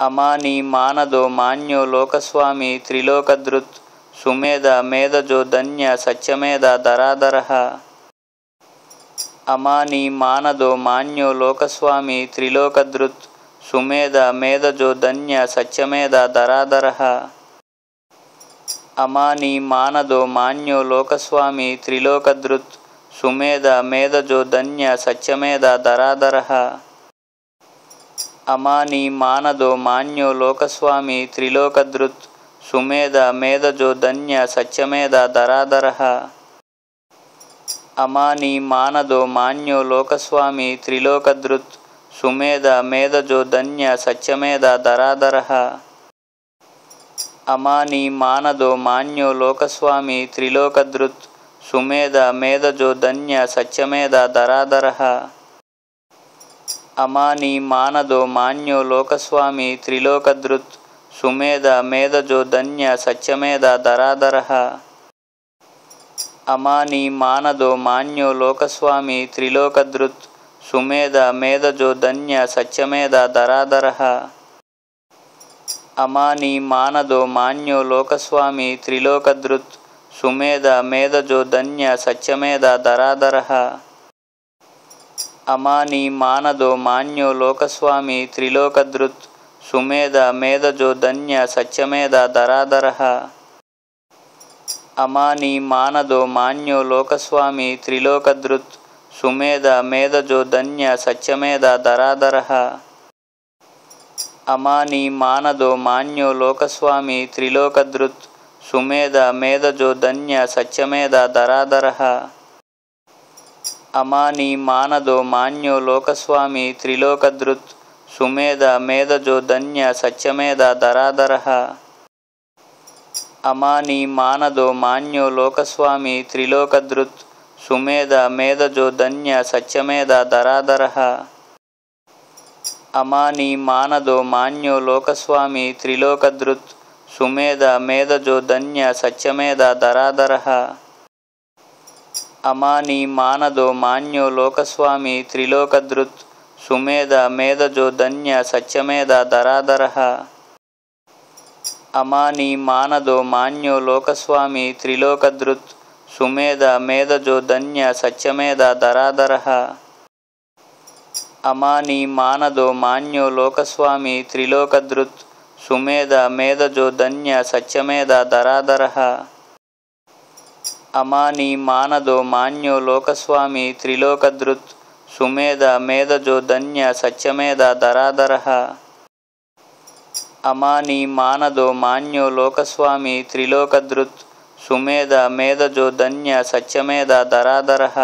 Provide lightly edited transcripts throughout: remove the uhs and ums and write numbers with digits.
అమాని మానదో మాన్యో లోకస్వామి త్రిలోకదృత్ సుమేధ మేధజో ధన్య సత్యమేధ ధరాధరః అమాని మానదో మాన్యో లోకస్వామి త్రిలోకదృత్ సుమేధ మేధజో ధన్య సత్యమేధ ధరాధరః అమాని మానదో మాన్యో లోకస్వామి త్రిలోకదృత్ సుమేధ మేధజో ధన్య సత్యమేధ ధరాధరః అమాని మానదో మాన్యో లోకస్వామి త్రిలోకదృత్ సుమేధ మేధజో ధన్య సత్యమేధ ధరాధరః అమాని మానదో మాన్యో లోకస్వామి త్రిలోకదృత్ సుమేధ మేధజో ధన్య సత్యమేధ ధరాధరః అమాని మానదో మాన్యో లోకస్వామి త్రిలోకదృత్ సుమేధ మేధజో ధన్య సత్యమేధ ధరాధరః అమాని మానదో మాన్యో లోకస్వామి త్రిలోకదృత్ సుమేధ మేధజో ధన్య సత్యమేధ ధరాధరః అమాని మానదో మాన్యో లోకస్వామి త్రిలోకదృత్ సుమేధ మేధజో ధన్య సత్యమేధ ధరాధరః అమాని మానదో మాన్యో లోకస్వామి త్రిలోకదృత్ సుమేధ మేధజో ధన్య సత్యమేధ ధరాధరః అమాని మానదో మాన్యో లోకస్వామి త్రిలోకదృత్ సుమేధ మేధజో ధన్య సత్యమేధ ధరాధరః అమాని మానదో మాన్యో లోకస్వామి త్రిలోకదృత్ సుమేధ మేధజో ధన్య సత్యమేధ ధరాధరః అమాని మానదో మాన్యో లోకస్వామి త్రిలోకదృత్ సుమేధ మేధజో ధన్య సత్యమేధ ధరాధరః అమాని మానదో మాన్యో లోకస్వామి త్రిలోకదృత్ సుమేధ మేధజో ధన్య సత్యమేధ ధరాధరః అమాని మానదో మాన్యో లోకస్వామి త్రిలోకదృత్ సుమేధ మేధజో ధన్య సత్యమేధ ధరాధరః అమాని మానదో మాన్యో లోకస్వామి త్రిలోకదృత్ సుమేధ మేధజో ధన్య సత్యమేధ ధరాధరః అమాని మానదో మాన్యో లోకస్వామి త్రిలోకదృత్ సుమేధ మేధజో ధన్య సత్యమేధ ధరాధరః అమాని మానదో మాన్యో లోకస్వామి త్రిలోకదృత్ సుమేధ మేధజో ధన్య సత్యమేధ ధరాధరః అమాని మానదో మాన్యో లోకస్వామి త్రిలోకదృత్ సుమేధ మేధజో ధన్య సత్యమేధ ధరాధరః అమాని మానదో మాన్యో లోకస్వామి త్రిలోకదృత్ సుమేధ మేధజో ధన్య సత్యమేధ ధరాధరః అమాని మానదో మాన్యో లోకస్వామి త్రిలోకదృత్ సుమేధ మేధజో ధన్య సత్యమేధ ధరాధరః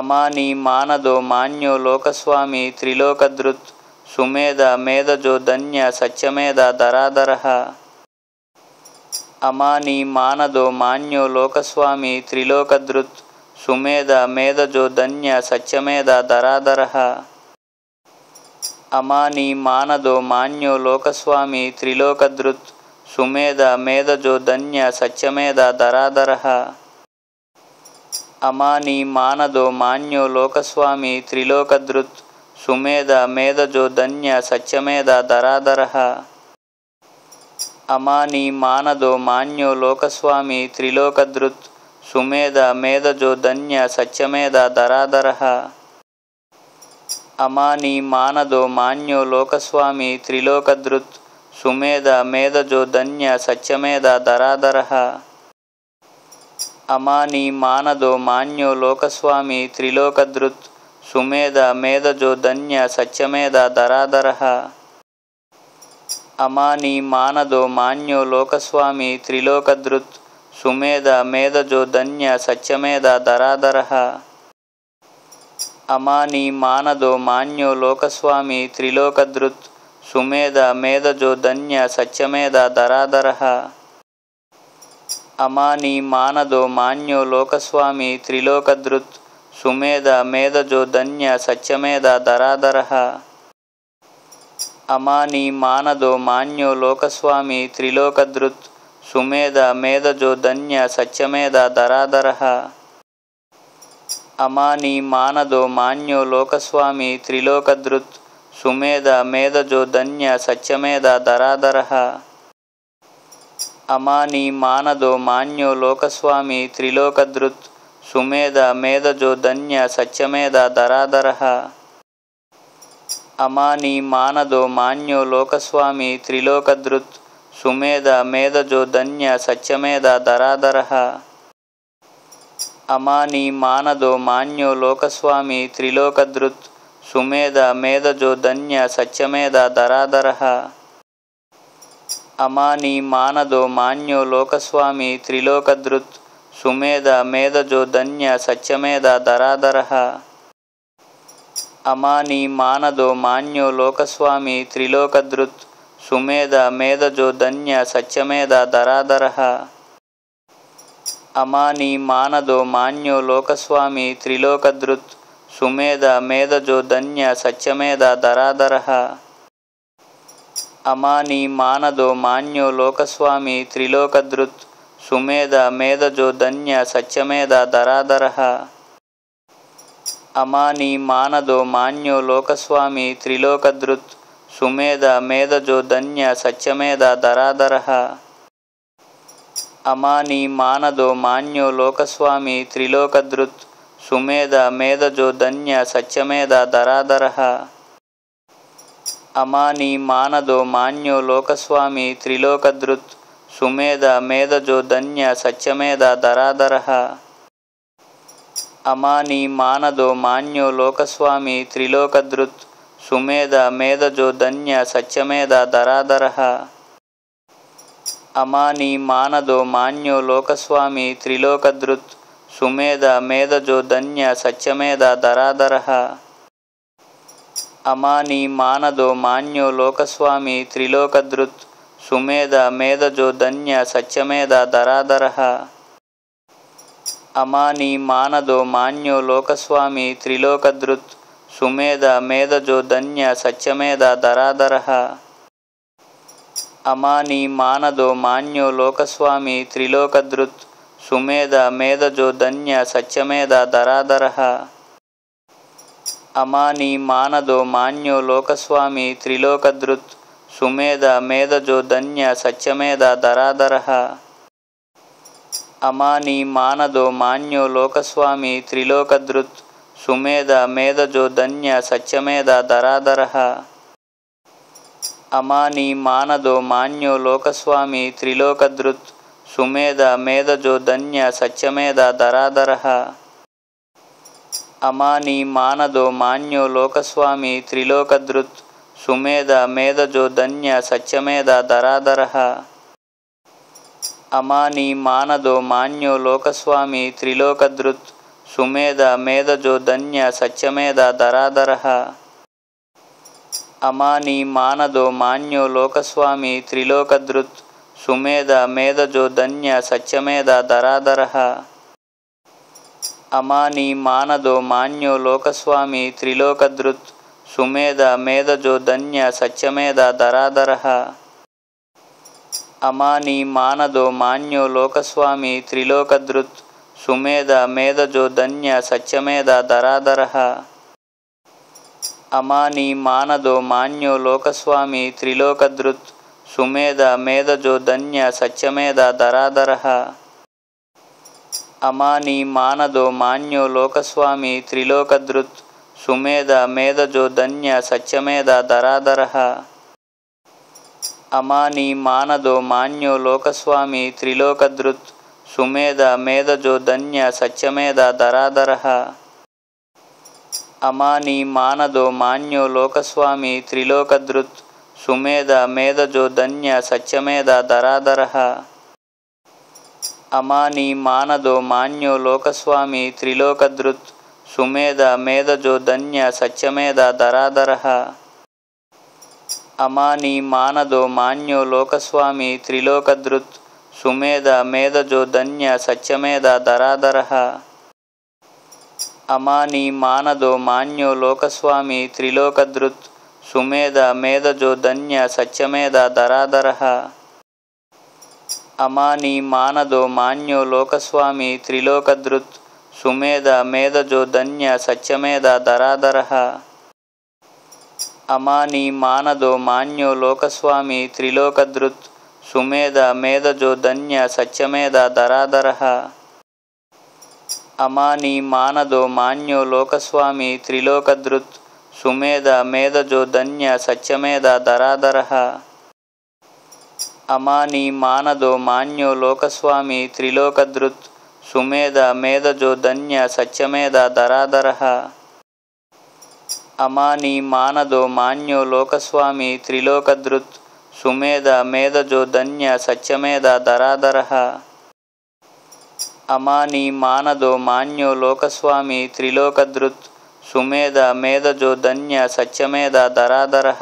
అమాని మానదో మాన్యో లోకస్వామి త్రిలోకదృత్ సుమేధ మేధజో ధన్య సత్యమేధ ధరాధరః అమాని మానదో మాన్యో లోకస్వామి త్రిలోకదృత్ సుమేధ మేధజో ధన్య సత్యమేధ ధరాధరః అమాని మానదో మాన్యో లోకస్వామి త్రిలోకదృత్ సుమేధ మేధజో ధన్య సత్యమేధ ధరాధరః అమాని మానదో మాన్యో లోకస్వామి త్రిలోకదృత్ సుమేధ మేధజో ధన్య సత్యమేధ ధరాధరః అమాని మానదో మాన్యో లోకస్వామి త్రిలోకదృత్ సుమేధ మేధజో ధన్య సత్యమేధ ధరాధరః అమాని మానదో మాన్యో లోకస్వామి త్రిలోకదృత్ సుమేధ మేధజో ధన్య సత్యమేధ ధరాధరః అమాని మానదో మాన్యో లోకస్వామి త్రిలోకదృత్ సుమేధ మేధజో ధన్య సత్యమేధ ధరాధరః అమాని మానదో మాన్యో లోకస్వామి త్రిలోకదృత్ సుమేధ మేధజో ధన్య సత్యమేధ ధరాధరః అమాని మానదో మాన్యో లోకస్వామి త్రిలోకదృత్ సుమేధ మేధజో ధన్య సత్యమేధ ధరాధరః అమాని మానదో మాన్యో లోకస్వామి త్రిలోకదృత్ సుమేధ మేధజో ధన్య సత్యమేధ ధరాధరః అమాని మానదో మాన్యో లోకస్వామి త్రిలోకదృత్ సుమేధ మేధజో ధన్య సత్యమేధ ధరాధరః అమాని మానదో మాన్యో లోకస్వామి త్రిలోకదృత్ సుమేధ మేధజో ధన్య సత్యమేధ ధరాధరః అమాని మానదో మాన్యో లోకస్వామి త్రిలోకధృత్ సుమేధ మేధజో ధన్య సత్యమేధ ధరాధరః అమాని మానదో మాన్యో లోకస్వామి త్రిలోకధృత్ సుమేధ మేధజో ధన్య సత్యమేధ ధరాధరః అమాని మానదో మాన్యో లోకస్వామి త్రిలోకధృత్ సుమేధ మేధజో ధన్య సత్యమేధ ధరాధరః అమాని మానదో మాన్యో లోకస్వామి త్రిలోకధృత్ సుమేధ మేధజో ధన్య సత్యమేధ ధరాధరః అమాని మానదో మాన్యో లోకస్వామి త్రిలోకధృత్ సుమేధ మేధజో ధన్య సత్యమేధ ధరాధరః అమాని మానదో మాన్యో లోకస్వామి త్రిలోకధృత్ సుమేధ మేధజో ధన్య సత్యమేధ ధరాధరః అమాని మానదో మాన్యో లోకస్వామి త్రిలోకధృత్ సుమేధ మేధజో ధన్య సత్యమేధ ధరాధరః అమాని మానదో మాన్యో లోకస్వామి త్రిలోకధృత్ సుమేధ మేధజో ధన్య సత్యమేధ ధరాధరః అమాని మానదో మాన్యో లోకస్వామి త్రిలోకధృత్ సుమేధ మేధజో ధన్య సత్యమేధ ధరాధరః అమాని మానదో మాన్యో లోకస్వామి త్రిలోకధృత్ సుమేధ మేధజో ధన్య సత్యమేధ ధరాధరః అమాని మానదో మాన్యో లోకస్వామి త్రిలోకధృత్ సుమేధ మేధజో ధన్య సత్యమేధ ధరాధరః అమాని మానదో మాన్యో లోకస్వామి త్రిలోకధృత్ సుమేధ మేధజో ధన్య సత్యమేధ ధరాధరః అమాని మానదో మాన్యో లోకస్వామి త్రిలోకధృత్ సుమేధ మేధజో ధన్య సత్యమేధ ధరాధరః అమాని మానదో మాన్యో లోకస్వామి త్రిలోకధృత్ సుమేధ మేధజో ధన్య సత్యమేధ ధరాధరః అమాని మానదో మాన్యో లోకస్వామి త్రిలోకధృత్ సుమేధ మేధజో ధన్య సత్యమేధ ధరాధరః అమాని మానదో మాన్యో లోకస్వామి త్రిలోకధృత్ సుమేధ మేధజో ధన్య సత్యమేధ ధరాధరః అమాని మానదో మాన్యో లోకస్వామి త్రిలోకధృత్ సుమేధ మేధజో ధన్య సత్యమేధ ధరాధరః అమాని మానదో మాన్యో లోకస్వామి త్రిలోకధృత్ సుమేధ మేధజో ధన్య సత్యమేధ ధరాధరః అమాని మానదో మాన్యో లోకస్వామి త్రిలోకధృత్ సుమేధ మేధజో ధన్య సత్యమేధ ధరాధరః అమాని మానదో మాన్యో లోకస్వామి త్రిలోకధృత్ సుమేధ మేధజో ధన్య సత్యమేధ ధరాధరః అమాని మానదో మాన్యో లోకస్వామి త్రిలోకధృత్ సుమేధ మేధజో ధన్య సత్యమేధ ధరాధరః అమాని మానదో మాన్యో లోకస్వామి త్రిలోకధృత్ సుమేధ మేధజో ధన్య సత్యమేధ ధరాధరః అమాని మానదో మాన్యో లోకస్వామి త్రిలోకధృత్ సుమేధ మేధజో ధన్య సత్యమేధ ధరాధరః అమాని మానదో మాన్యో లోకస్వామి త్రిలోకధృత్ సుమేధ మేధజో ధన్య సత్యమేధ ధరాధరః అమాని మానదో మాన్యో లోకస్వామి త్రిలోకధృత్ సుమేధ మేధజో ధన్య సత్యమేధ ధరాధరః అమాని మానదో మాన్యో లోకస్వామి త్రిలోకధృత్ సుమేధ మేధజో ధన్య సత్యమేధ ధరాధరః అమాని మానదో మాన్యో లోకస్వామి త్రిలోకధృత్ సుమేధ మేధజో ధన్య సత్యమేధ ధరాధరః అమాని మానదో మాన్యో లోకస్వామి త్రిలోకధృత్ సుమేధ మేధజో ధన్య సత్యమేధ ధరాధరః అమాని మానదో మాన్యో లోకస్వామి త్రిలోకధృత్ సుమేధ మేధజో ధన్య సత్యమేధ ధరాధరః అమాని మానదో మాన్యో లోకస్వామి త్రిలోకధృత్ సుమేధ మేధజో ధన్య సత్యమేధ ధరాధరః అమాని మానదో మాన్యో లోకస్వామి త్రిలోకధృత్ సుమేధ మేధజో ధన్య సత్యమేధ ధరాధరః అమాని మానదో మాన్యో లోకస్వామి త్రిలోకధృత్ సుమేధ మేధజో ధన్య సత్యమేధ ధరాధరః అమాని మానదో మాన్యో లోకస్వామి త్రిలోకధృత్ సుమేధ మేధజో ధన్య సత్యమేధ ధరాధరః అమాని మానదో మాన్యో లోకస్వామి త్రిలోకధృత్ సుమేధ మేధజో ధన్య సత్యమేధ ధరాధరః అమాని మానదో మాన్యో లోకస్వామి త్రిలోకధృత్ సుమేధ మేధజో ధన్య సత్యమేధ ధరాధరః అమాని మానదో మాన్యో లోకస్వామి త్రిలోకధృత్ సుమేధ మేధజో ధన్య సత్యమేధ ధరాధరః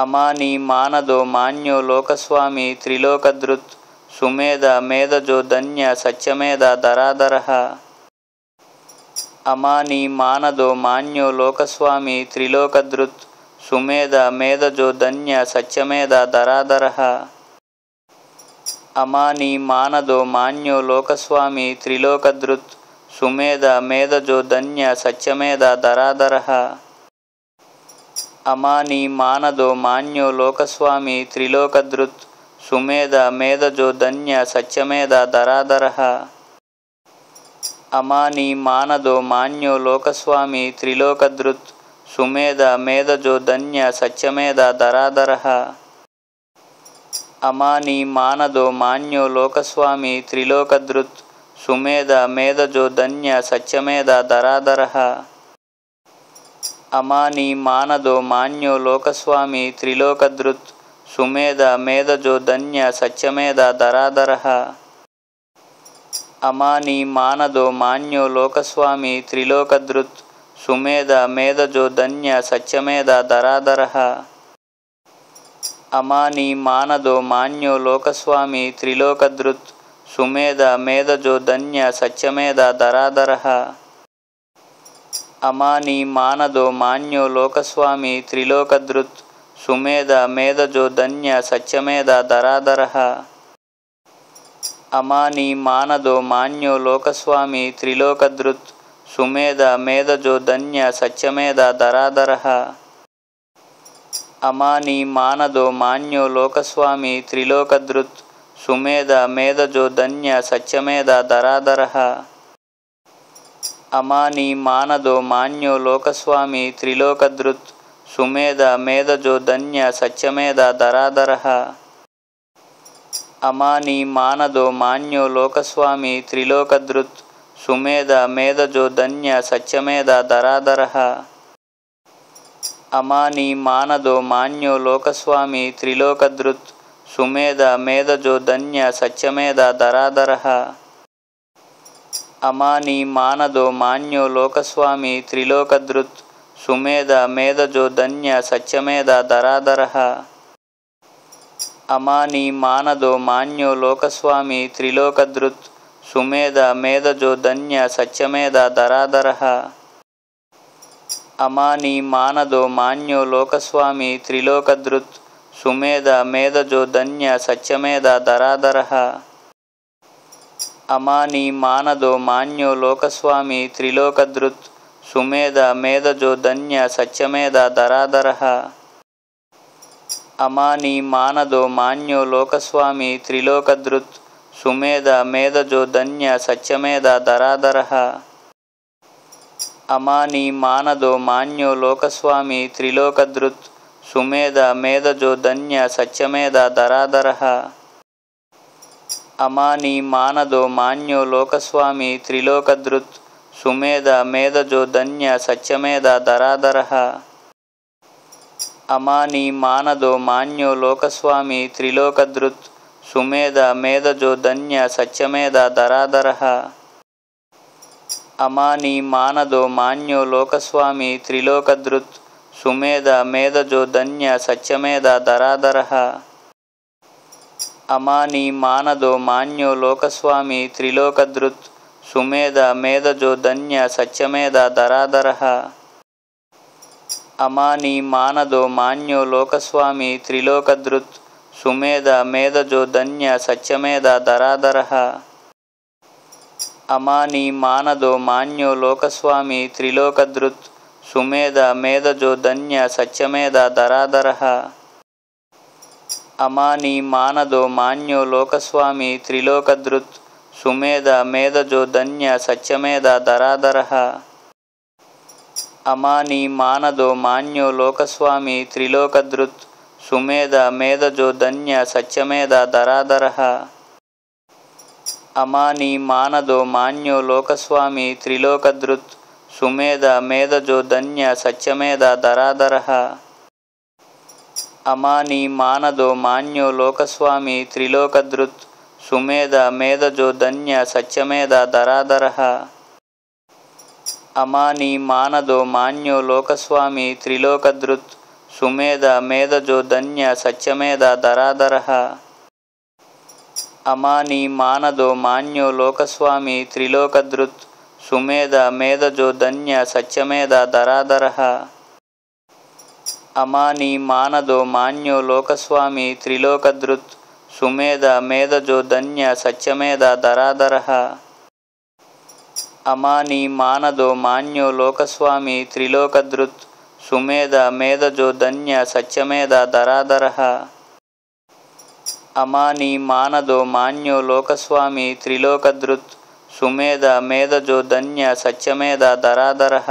అమాని మానదో మాన్యో లోకస్వామి త్రిలోకధృత్ సుమేధ మేధజో ధన్య సత్యమేధ ధరాధరః అమాని మానదో మాన్యో లోకస్వామి త్రిలోకధృత్ సుమేధ మేధజో ధన్య సత్యమేధ ధరాధరః అమాని మానదో మాన్యో లోకస్వామి త్రిలోకధృత్ సుమేధ మేధజో ధన్య సత్యమేధ ధరాధరః అమాని మానదో మాన్యో లోకస్వామి త్రిలోకధృత్ సుమేధ మేధజో ధన్య సత్యమేధ ధరాధరః అమాని మానదో మాన్యో లోకస్వామి త్రిలోకధృత్ సుమేధ మేధజో ధన్య సత్యమేధ ధరాధరః అమాని మానదో మాన్యో లోకస్వామి త్రిలోకధృత్ సుమేధ మేధజో ధన్య సత్యమేధ ధరాధరః అమాని మానదో మాన్యో లోకస్వామి త్రిలోకధృత్ సుమేధ మేధజో ధన్య సత్యమేధ ధరాధరః అమాని మానదో మాన్యో లోకస్వామి త్రిలోకధృత్ సుమేధ మేధజో ధన్య సత్యమేధ ధరాధరః అమాని మానదో మాన్యో లోకస్వామి త్రిలోకధృత్ సుమేధ మేధజో ధన్య సత్యమేధ ధరాధరః అమాని మానదో మాన్యో లోకస్వామి త్రిలోకధృత్ సుమేధ మేధజో ధన్య సత్యమేధ ధరాధరః అమాని మానదో మాన్యో లోకస్వామి త్రిలోకధృత్ సుమేధ మేధజో ధన్య సత్యమేధ ధరాధరః అమాని మానదో మాన్యో లోకస్వామి త్రిలోకధృత్ సుమేధ మేధజో ధన్య సత్యమేధ ధరాధరః అమాని మానదో మాన్యో లోకస్వామి త్రిలోకధృత్ సుమేధ మేధజో ధన్య సత్యమేధ ధరాధరః అమాని మానదో మాన్యో లోకస్వామి త్రిలోకధృత్ సుమేధ మేధజో ధన్య సత్యమేధ ధరాధరః అమాని మానదో మాన్యో లోకస్వామి త్రిలోకధృత్ సుమేధ మేధజో ధన్య సత్యమేధ ధరాధరః అమాని మానదో మాన్యో లోకస్వామి త్రిలోకధృత్ సుమేధ మేధజో ధన్య సత్యమేధ ధరాధరః అమాని మానదో మాన్యో లోకస్వామి త్రిలోకధృత్ సుమేధ మేధజో ధన్య సత్యమేధ ధరాధరః అమాని మానదో మాన్యో లోకస్వామి త్రిలోకధృత్ సుమేధ మేధజో ధన్య సత్యమేధ ధరాధరః అమాని మానదో మాన్యో లోకస్వామి త్రిలోకధృత్ సుమేధ మేధజో ధన్య సత్యమేధ ధరాధరః అమాని మానదో మాన్యో లోకస్వామి త్రిలోకధృత్ సుమేధ మేధజో ధన్య సత్యమేధ ధరాధరః అమాని మానదో మాన్యో లోకస్వామి త్రిలోకధృత్ సుమేధ మేధజో ధన్య సత్యమేధ ధరాధరః అమాని మానదో మాన్యో లోకస్వామి త్రిలోకధృత్ సుమేధ మేధజో ధన్య సత్యమేధ ధరాధరః అమాని మానదో మాన్యో లోకస్వామి త్రిలోకధృత్ సుమేధ మేధజో ధన్య సత్యమేధ ధరాధరః అమాని మానదో మాన్యో లోకస్వామి త్రిలోకధృత్ సుమేధ మేధజో ధన్య సత్యమేధ ధరాధరః అమాని మానదో మాన్యో లోకస్వామి త్రిలోకధృత్ సుమేధ మేధజో ధన్య సత్యమేధ ధరాధరః అమాని మానదో మాన్యో లోకస్వామి త్రిలోకధృత్ సుమేధ మేధజో ధన్య సత్యమేధ ధరాధరః అమాని మానదో మాన్యో లోకస్వామి త్రిలోకధృత్ सुमेध मेधजो धन्य सत्यमेध धराधरः अमानी मानदो मान्यो लोकस्वामी त्रिलोकधृत् सुमेध मेधजो धन्य सत्यमेध धराधरः अमानी मानदो मान्यो लोकस्वामी त्रिलोकधृत् सुमेध मेधजो धन्य सत्यमेध धराधरः अमानी मानदो मान्यो लोकस्वामी त्रिलोकधृत् सुमेध मेधजो धन्य सत्यमेध धराधरः अमानी मानदो मान्यो लोकस्वामी त्रिलोकधृत् सुमेध मेधजो धन्य सत्यमेध धराधरः अमानी मानदो मान्यो लोकस्वामी त्रिलोकधृत् सुमेध मेधजो धन्य सत्यमेध धराधरः अमानी मानदो मान्यो लोकस्वामी त्रिलोकधृत् सुमेध मेधजो धन्य सत्यमेध धराधरः अमानी मानदो मान्यो लोकस्वामी त्रिलोकधृत् सुमेध मेधजो धन्य सत्यमेध धराधरः अमानी मानदो मान्यो लोकस्वामी त्रिलोकधृत् सुमेध मेधजो धन्य सत्यमेध धराधरः अमानी मानदो मान्यो लोकस्वामी त्रिलोकधृत् सुमेध मेधजो धन्य सत्यमेध धराधरः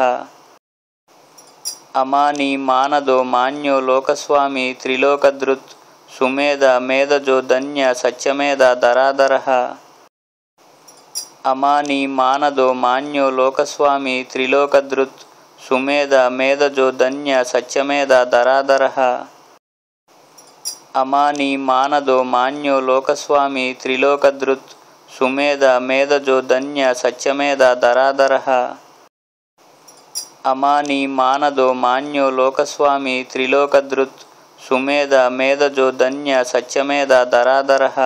अमानी मानदो मान्यो लोकस्वामी त्रिलोकधृत् सुमेध मेधजो धन्य सत्यमेध धराधरः अमानी मानदो मान्यो लोकस्वामी त्रिलोकधृत् सुमेध मेधजो धन्य सत्यमेध धराधरः अमानी मानदो मान्यो लोकस्वामी त्रिलोकधृत् सुमेध मेधजो धन्य सत्यमेध धराधरः अमानी मानदो मान्यो लोकस्वामी त्रिलोकधृत् सुमेध मेधजो धन्य सत्यमेध धराधरः।